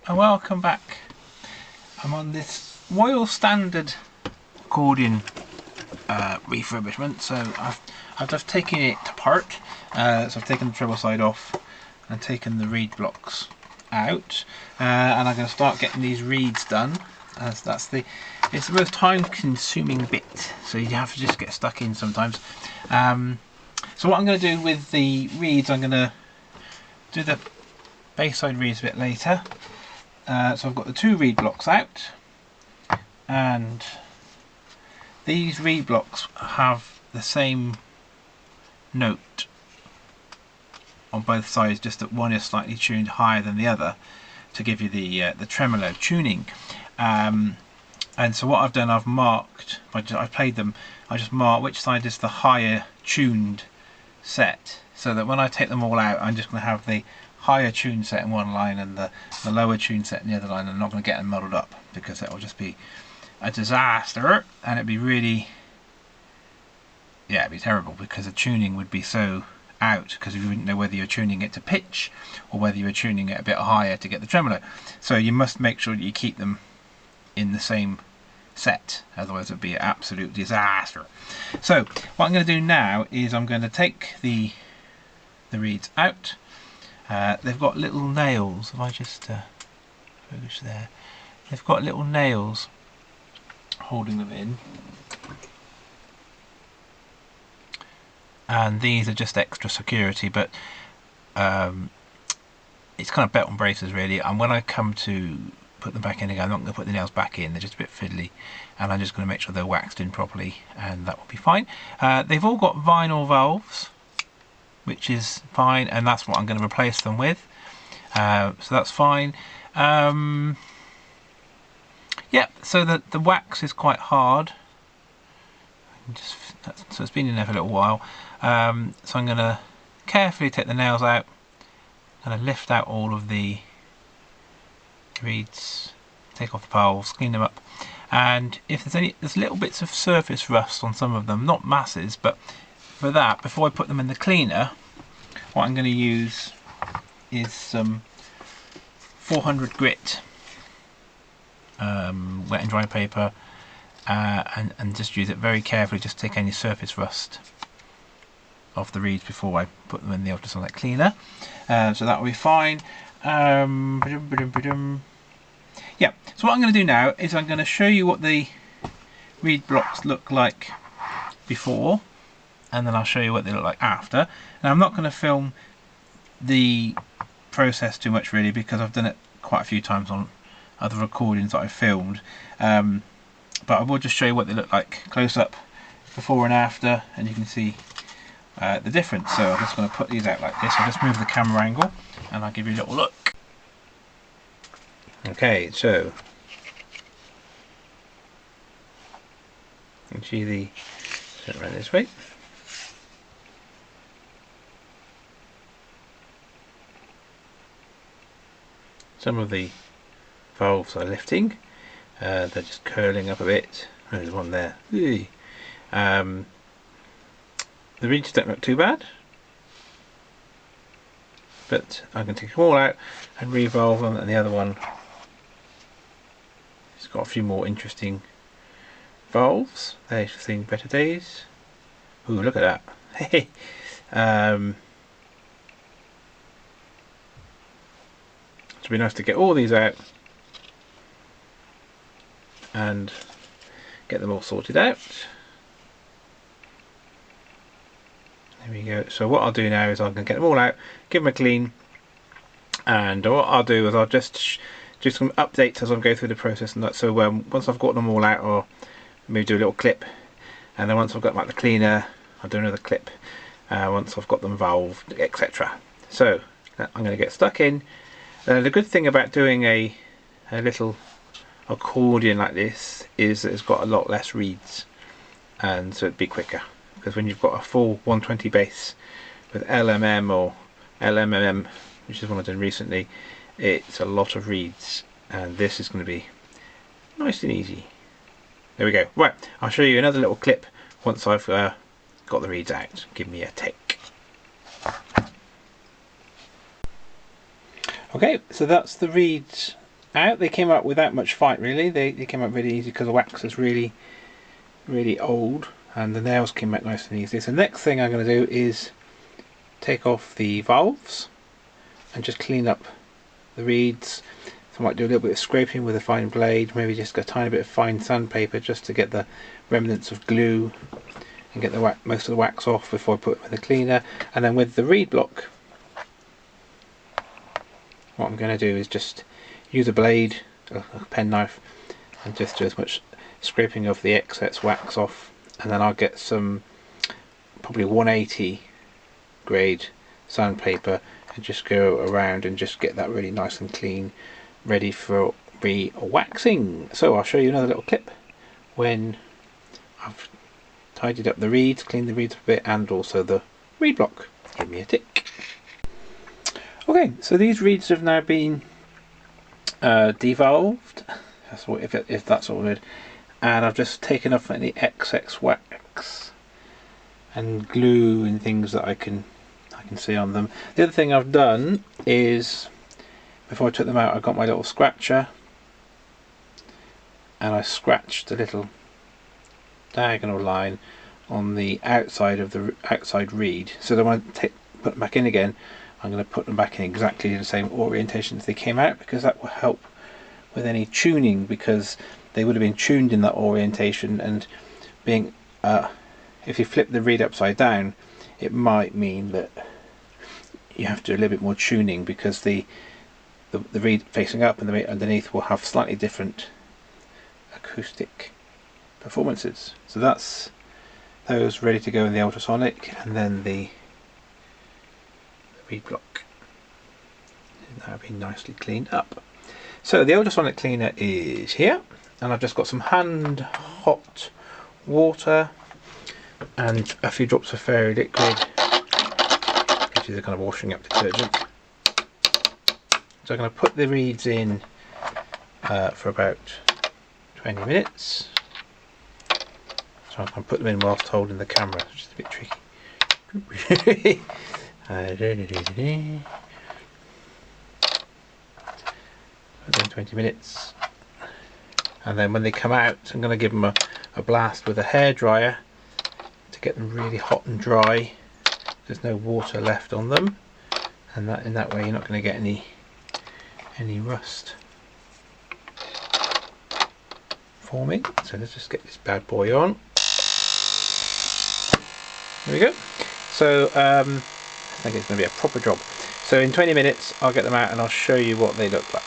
and welcome back. I'm on this Royal Standard accordion refurbishment, so I've just taken it apart. So I've taken the treble side off and taken the reed blocks out, and I'm going to start getting these reeds done. As it's the most time-consuming bit, so you have to just get stuck in sometimes. So what I'm going to do with the reeds, I'm going to do the base side reeds a bit later. So I've got the two reed blocks out, and these reed blocks have the same note on both sides, just that one is slightly tuned higher than the other to give you the tremolo tuning. And so what I've done, I've marked, I played them, I just mark which side is the higher tuned set, so that when I take them all out, I'm just going to have the higher tuned set in one line and the lower tuned set in the other line, and I'm not going to get them muddled up, because that will just be a disaster, and it'd be really, yeah, it'd be terrible, because the tuning would be so out, because you wouldn't know whether you're tuning it to pitch or whether you're tuning it a bit higher to get the tremolo. So you must make sure that you keep them in the same set, otherwise it would be an absolute disaster. So what I'm going to do now is I'm going to take the reeds out. They've got little nails. If I just focus there, they've got little nails holding them in, and these are just extra security, but it's kind of belt and braces really. And when I come to put them back in again, I'm not going to put the nails back in, they're just a bit fiddly, and I'm just going to make sure they're waxed in properly, and that will be fine. They've all got vinyl valves, which is fine, and that's what I'm going to replace them with, so that's fine. Yep, so the wax is quite hard, so it's been in there for a little while. So I'm going to carefully take the nails out, and lift out all of the reeds, take off the valves, clean them up, and if there's little bits of surface rust on some of them, not masses, but for that, before I put them in the cleaner, what I'm going to use is some 400 grit wet and dry paper, and just use it very carefully, just take any surface rust off the reeds before I put them in the ultrasonic cleaner. So that will be fine. Yeah, so what I'm going to do now is I'm going to show you what the reed blocks look like before, and then I'll show you what they look like after. Now I'm not going to film the process too much really, because I've done it quite a few times on other accordions that I've filmed, but I will just show you what they look like close up before and after, and you can see the difference. So I'm just going to put these out like this. I'll just move the camera angle and I'll give you a little look. Okay, so you can see the, turn it around this way. Some of the valves are lifting, they're just curling up a bit. There's one there. The reeds don't look too bad, but I can take them all out and revolve them, and the other one, it's got a few more interesting valves. They've seen better days. Ooh, look at that. It'd be nice to get all these out and get them all sorted out. There we go. So what I'll do now is I'm going to get them all out, give them a clean, and what I'll do is I'll just do some updates as I go through the process, and that. So once I've got them all out, or maybe do a little clip, and then once I've got them out the cleaner, I'll do another clip. Once I've got them valved, etc. So I'm going to get stuck in. The good thing about doing a little accordion like this is that it's got a lot less reeds, and so it'd be quicker, because when you've got a full 120 bass with LMM or LMM, which is one I've done recently, it's a lot of reeds, and this is going to be nice and easy. There we go. Right, I'll show you another little clip once I've got the reeds out. Give me a take. Okay, so that's the reeds out. They came out without much fight really. They came out really easy because the wax is really old, and the nails came out nice and easy. So the next thing I'm going to do is take off the valves and just clean up the reeds. So I might do a little bit of scraping with a fine blade, maybe just a tiny bit of fine sandpaper just to get the remnants of glue and get the most of the wax off before I put it in the cleaner. And then with the reed block, what I'm going to do is just use a blade, a penknife, and just do as much scraping of the excess wax off, and then I'll get some probably 180 grade sandpaper and just go around and just get that really nice and clean, ready for re-waxing. So I'll show you another little clip when I've tidied up the reeds, cleaned the reeds a bit, and also the reed block. Give me a tick. Okay, so these reeds have now been devalved. That's what, if that's all it. And I've just taken off any excess wax and glue and things that I can see on them. The other thing I've done is, before I took them out, I got my little scratcher and I scratched a little diagonal line on the outside of the outside reed, so that when I put them back in again, I'm going to put them back in exactly the same orientation as they came out, because that will help with any tuning, because they would have been tuned in that orientation, and being if you flip the reed upside down, it might mean that you have to do a little bit more tuning, because the reed facing up and the reed underneath will have slightly different acoustic performances. So that's those ready to go in the ultrasonic, and then the reed block. That will be nicely cleaned up. So the ultrasonic cleaner is here, and I've just got some hand hot water and a few drops of fairy liquid, which is a kind of washing up detergent. So I'm going to put the reeds in for about 20 minutes. So I can put them in whilst holding the camera, which is a bit tricky. Within 20 minutes, and then when they come out, I'm going to give them a blast with a hairdryer to get them really hot and dry. There's no water left on them, and in that way you're not going to get any rust forming. So let's just get this bad boy on. There we go. So I think it's going to be a proper job. So in 20 minutes I'll get them out and I'll show you what they look like.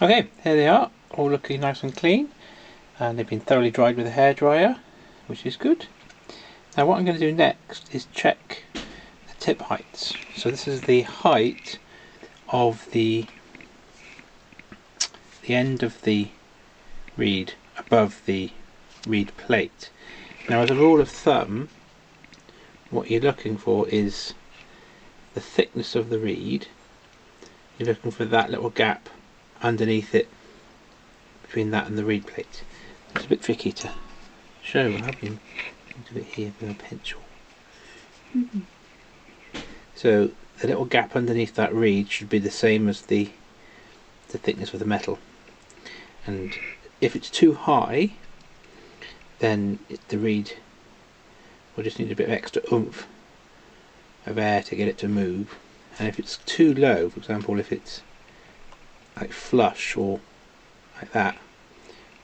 Okay, here they are, all looking nice and clean, and they've been thoroughly dried with a hairdryer, which is good. Now what I'm going to do next is check the tip heights. So this is the height of the end of the reed above the reed plate. Now as a rule of thumb, what you're looking for is the thickness of the reed. You're looking for that little gap underneath it, between that and the reed plate. It's a bit tricky to show. I'll have you do it here with a pencil. So the little gap underneath that reed should be the same as the thickness of the metal, and if it's too high, then the reed will just need a bit of extra oomph of air to get it to move. And if it's too low, for example if it's like flush or like that,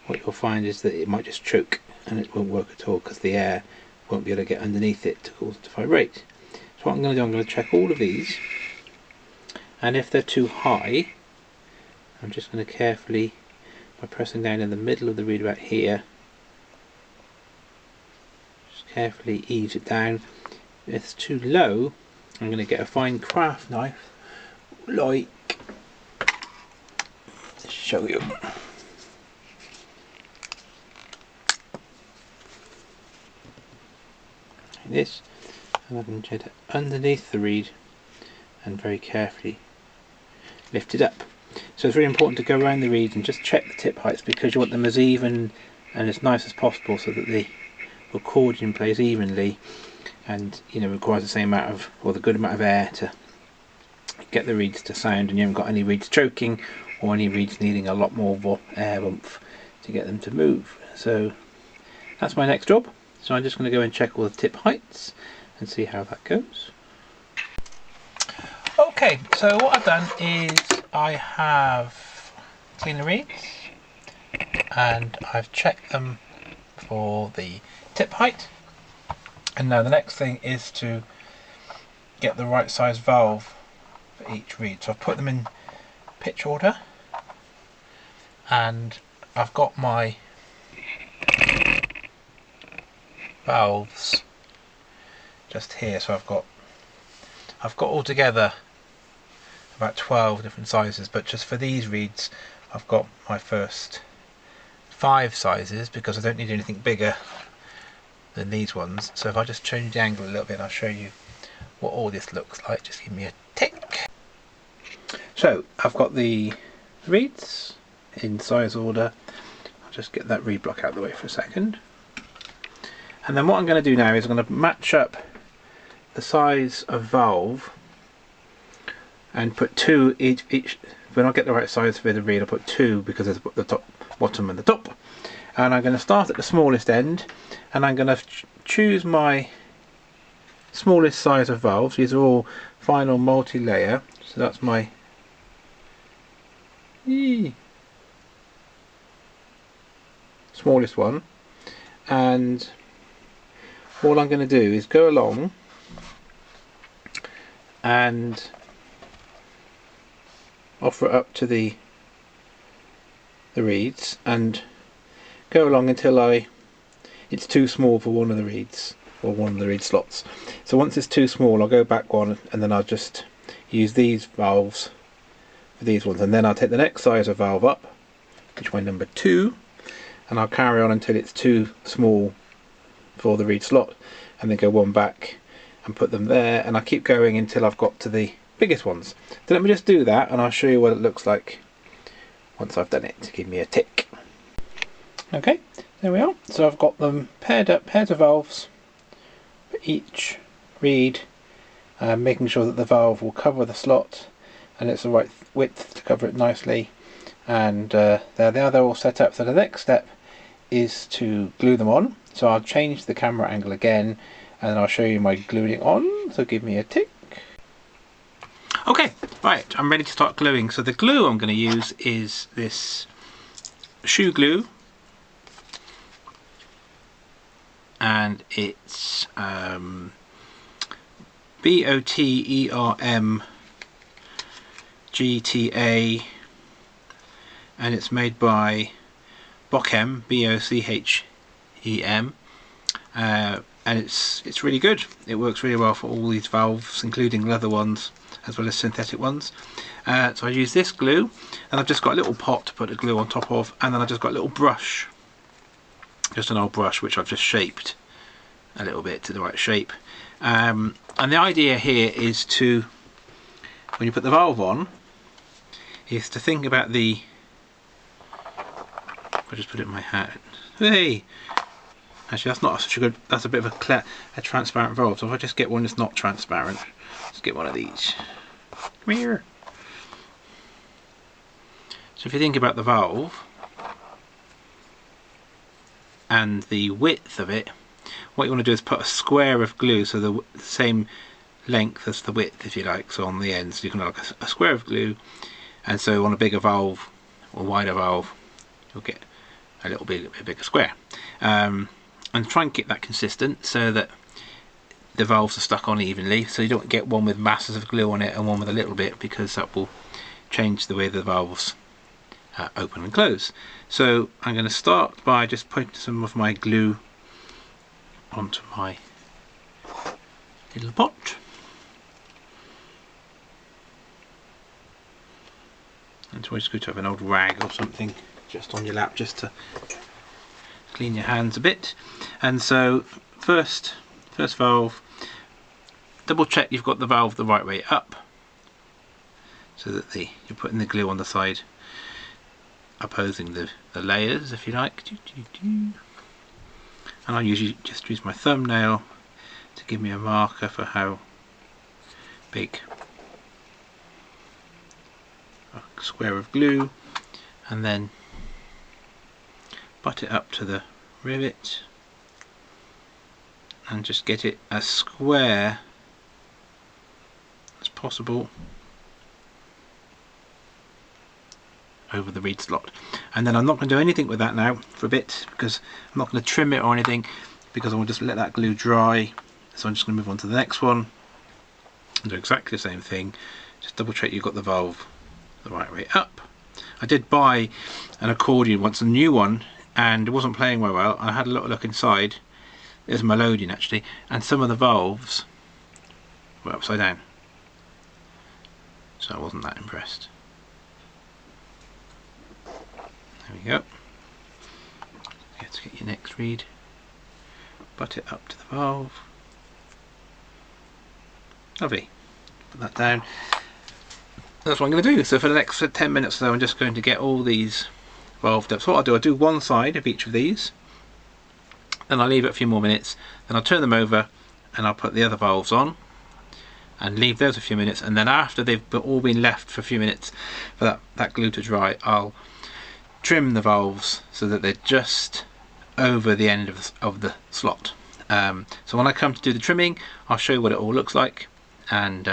what you'll find is that it might just choke and it won't work at all, because the air won't be able to get underneath it to cause it to vibrate. So what I'm going to do, I'm going to check all of these, and if they're too high, I'm just going to carefully, by pressing down in the middle of the reed about here, just carefully ease it down. If it's too low, I'm going to get a fine craft knife, like show you. Like this, and I can get it underneath the reed and very carefully lift it up. So it's really important to go around the reeds and just check the tip heights, because you want them as even and as nice as possible, so that the accordion plays evenly and requires the same amount of, or the good amount of air to get the reeds to sound and you haven't got any reeds choking or any reeds needing a lot more air oomph to get them to move. So that's my next job. So I'm just going to go and check all the tip heights and see how that goes. Okay, so what I've done is I have cleaned the reeds and I've checked them for the tip height, and now the next thing is to get the right size valve for each reed. So I've put them in pitch order and I've got my valves just here. So I've got altogether about 12 different sizes, but just for these reeds I've got my first 5 sizes because I don't need anything bigger than these ones. So if I just change the angle a little bit, I'll show you what all this looks like. Just give me a tick. So I've got the reeds in size order. I'll just get that reed block out of the way for a second. And then what I'm going to do now is I'm going to match up the size of valve and put 2 each. When I get the right size for the reed, I'll put 2 because there's the top, bottom and the top. And I'm going to start at the smallest end and I'm going to choose my smallest size of valves. These are all final multi-layer, so that's my smallest one. And all I'm going to do is go along and offer it up to the reeds and go along until it's too small for one of the reeds, or one of the reed slots. So once it's too small, I'll go back one and then I'll just use these valves for these ones, and then I'll take the next size of valve up, which is my number 2, and I'll carry on until it's too small for the reed slot, and then go one back and put them there, and I'll keep going until I've got to the biggest ones. So let me just do that and I'll show you what it looks like once I've done it. Give me a tick. Okay, there we are. So I've got them paired up, pairs of valves for each reed, making sure that the valve will cover the slot and it's the right width to cover it nicely. And there they are, they're all set up. So the next step is to glue them on. So I'll change the camera angle again and I'll show you my gluing on. So give me a tick. Okay, right, I'm ready to start gluing. So the glue I'm going to use is this shoe glue, and it's BOTERM GTA, and it's made by Bochem, BOCHEM, and it's really good. It works really well for all these valves, including leather ones as well as synthetic ones. So I use this glue, and I've just got a little pot to put the glue on top of, and then I've just got a little brush, just an old brush which I've just shaped a little bit to the right shape. And the idea here is to, when you put the valve on, is to think about the, I'll just put it in my hand. Hey! Actually, that's not such a good, that's a bit of a transparent valve. So if I just get one that's not transparent, let's get one of these. Come here. So if you think about the valve and the width of it, what you want to do is put a square of glue, so the same length as the width, if you like, so on the end. So you can have a square of glue, and so on a bigger valve or wider valve, you'll get a little bit a bigger square. And try and keep that consistent so that the valves are stuck on evenly, so you don't get one with masses of glue on it and one with a little bit, because that will change the way the valves open and close. So I'm going to start by just putting some of my glue onto my little pot. And it's always good to have an old rag or something just on your lap, just to clean your hands a bit. And so first valve, double check you've got the valve the right way up, so that you're putting the glue on the side opposing the layers, if you like. And I'll usually just use my thumbnail to give me a marker for how big a square of glue and then butt it up to the rivet and just get it as square as possible over the reed slot. And then I'm not going to do anything with that now for a bit, because I'm not going to trim it or anything, because I will just let that glue dry. So I'm just going to move on to the next one and do exactly the same thing. Just double check you've got the valve the right way up. I did buy an accordion once, a new one, and it wasn't playing very well. I had a little look inside. There's a melodeon actually, and some of the valves were upside down, so I wasn't that impressed. There we go. Let's get your next reed, butt it up to the valve. Lovely. Put that down. That's what I'm going to do. So for the next 10 minutes or so, I'm just going to get all these valved up. So what I'll do one side of each of these, then I'll leave it a few more minutes, then I'll turn them over and I'll put the other valves on and leave those a few minutes, and then after they've all been left for a few minutes for that glue to dry, I'll trim the valves so that they're just over the end of the slot. So when I come to do the trimming, I'll show you what it all looks like, and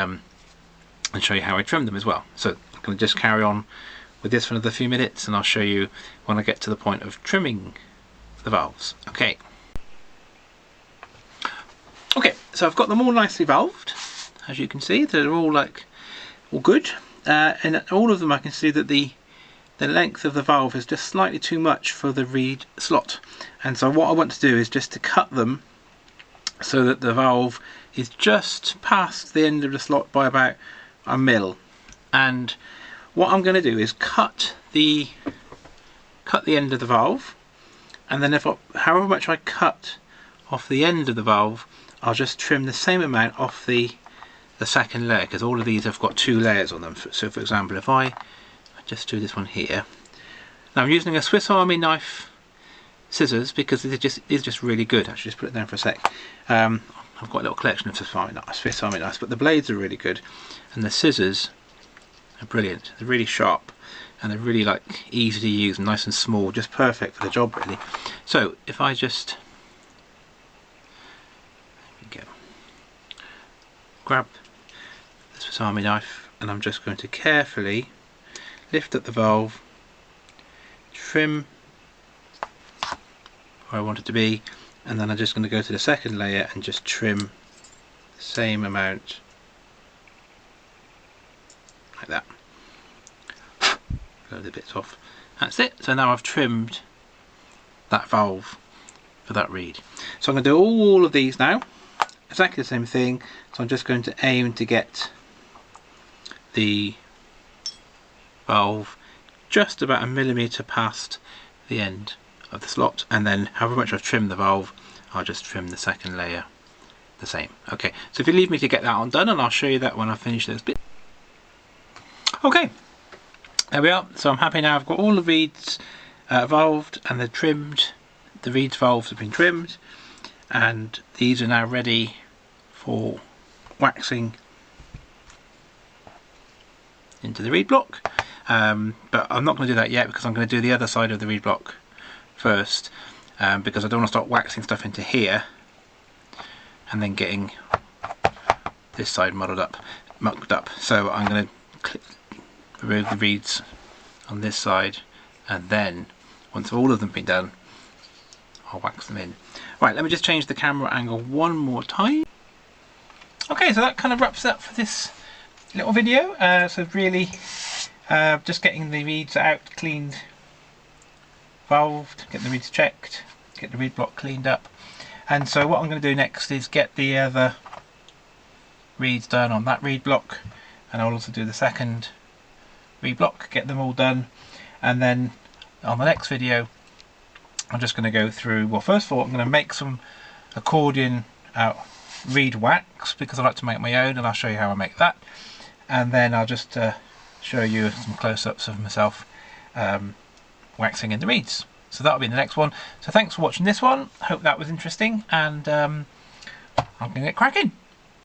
show you how I trim them as well. So I'm going to just carry on with this for another few minutes, and I'll show you when I get to the point of trimming the valves. Okay, so I've got them all nicely valved, as you can see. They're all all good, and all of them I can see that the length of the valve is just slightly too much for the reed slot, and so what I want to do is just to cut them so that the valve is just past the end of the slot by about a mil. And what I'm going to do is cut the end of the valve, and then however much I cut off the end of the valve, I'll just trim the same amount off the second layer, because all of these have got 2 layers on them. So for example, if I just do this one here, now I'm using a Swiss Army knife scissors because these are just really good. Actually, just put it down for a sec. I've got a little collection of Swiss Army knives, but the blades are really good, and the scissors are brilliant. They're really sharp, and they're really easy to use and nice and small, just perfect for the job really. So if I just grab the Swiss Army knife, and I'm just going to carefully lift up the valve, trim where I want it to be, and then I'm just going to go to the second layer and just trim the same amount like that. Blow the bits off. That's it. So now I've trimmed that valve for that reed. So I'm going to do all of these now, exactly the same thing. So I'm just going to aim to get the valve just about 1 millimetre past the end of the slot, and then however much I've trimmed the valve, I'll just trim the second layer the same. Okay, so if you leave me to get that on done, and I'll show you that when I finish those bits. Okay, there we are. So I'm happy now. I've got all the reeds valved and they're trimmed. The reeds valves have been trimmed, and these are now ready for waxing into the reed block. But I'm not going to do that yet, because I'm going to do the other side of the reed block first, because I don't want to start waxing stuff into here and then getting this side mucked up. So I'm going to remove the reeds on this side, and then once all of them have been done, I'll wax them in. Right, let me just change the camera angle one more time. Okay, so that kind of wraps it up for this little video. So really just getting the reeds out, cleaned, valved, get the reeds checked, get the reed block cleaned up. And so what I'm going to do next is get the other reeds done on that reed block, and I'll also do the second reed block, get them all done, and then on the next video I'm just going to go through, well, first of all I'm going to make some accordion reed wax, because I like to make my own, and I'll show you how I make that, and then I'll just show you some close-ups of myself waxing in the reeds. So that'll be the next one. So thanks for watching this one. Hope that was interesting, and I'm going to get cracking.